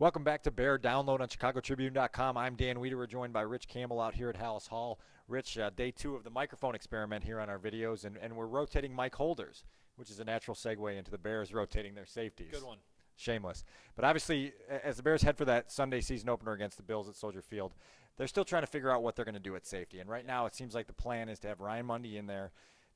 Welcome back to Bear Download on ChicagoTribune.com. I'm Dan Wiederer, joined by Rich Campbell out here at Hallis Hall. Rich, day 2 of the microphone experiment here on our videos, and we're rotating mic holders, which is a natural segue into the Bears rotating their safeties. Good one. Shameless. But obviously, as the Bears head for that Sunday season opener against the Bills at Soldier Field, they're still trying to figure out what they're going to do at safety. And right now, it seems like the plan is to have Ryan Mundy in there,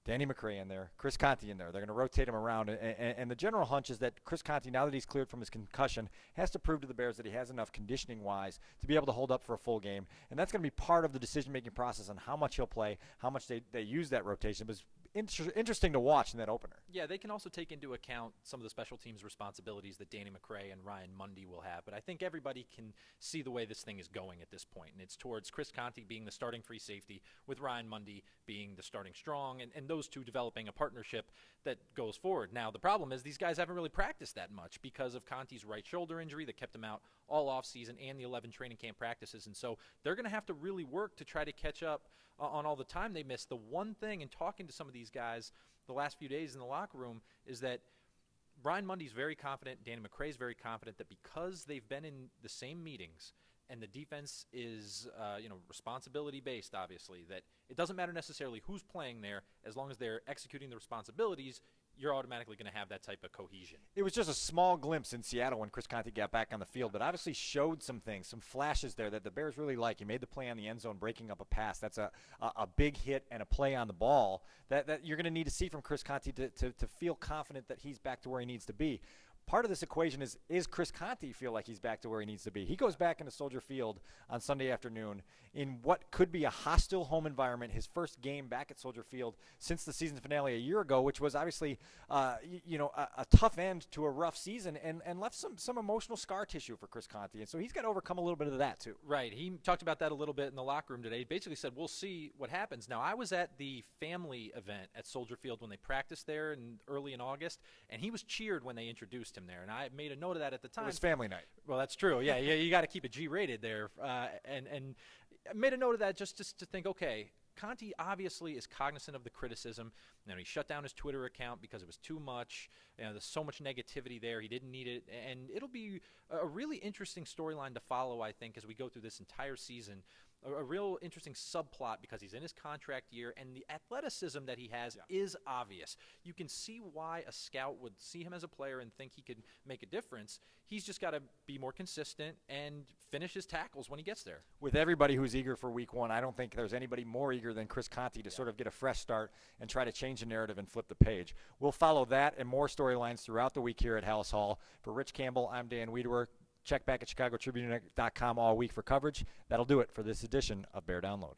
Danny McCray in there, Chris Conte in there. They're going to rotate him around. And the general hunch is that Chris Conte, now that he's cleared from his concussion, has to prove to the Bears that he has enough conditioning-wise to be able to hold up for a full game. And that's going to be part of the decision-making process on how much he'll play, how much they use that rotation. It was interesting to watch in that opener. Yeah, they can also take into account some of the special teams responsibilities that Danny McCray and Ryan Mundy will have. But I think everybody can see the way this thing is going at this point. And it's towards Chris Conte being the starting free safety, with Ryan Mundy being the starting strong, and those two developing a partnership that goes forward. Now, the problem is these guys haven't really practiced that much because of Conte's right shoulder injury that kept him out all offseason and the 11 training camp practices. And so they're going to have to really work to try to catch up on all the time they missed. The one thing, in talking to some of these guys the last few days in the locker room, is that Ryan Mundy's very confident, Danny McCray's very confident that because they've been in the same meetings and the defense is responsibility based, obviously, that it doesn't matter necessarily who's playing there, as long as they're executing the responsibilities, you're automatically going to have that type of cohesion. It was just a small glimpse in Seattle when Chris Conte got back on the field, but obviously showed some things, some flashes there that the Bears really like. He made the play on the end zone, breaking up a pass. That's a big hit and a play on the ball that you're going to need to see from Chris Conte to feel confident that he's back to where he needs to be. Part of this equation is Chris Conte feel like he's back to where he needs to be? He goes back into Soldier Field on Sunday afternoon in what could be a hostile home environment, his first game back at Soldier Field since the season finale a year ago, which was obviously a tough end to a rough season and left some emotional scar tissue for Chris Conte. And so he's got to overcome a little bit of that too. Right. He talked about that a little bit in the locker room today. He basically said, we'll see what happens. Now, I was at the family event at Soldier Field when they practiced there early in August, and he was cheered when they introduced him there, and I made a note of that at the time. It was family night. Well, that's true. Yeah, you got to keep it G-rated there, and I made a note of that just to think, okay, Conte obviously is cognizant of the criticism. He shut down his Twitter account because it was too much. There's so much negativity there. He didn't need it, and it'll be a really interesting storyline to follow, I think, as we go through this entire season. A real interesting subplot because he's in his contract year, and the athleticism that he has is obvious. You can see why a scout would see him as a player and think he could make a difference. He's just got to be more consistent and finish his tackles when he gets there. With everybody who's eager for week 1, I don't think there's anybody more eager than Chris Conte to sort of get a fresh start and try to change the narrative and flip the page. We'll follow that and more storylines throughout the week here at Hallis Hall. For Rich Campbell, I'm Dan Wiederer. Check back at ChicagoTribune.com all week for coverage. That'll do it for this edition of Bear Download.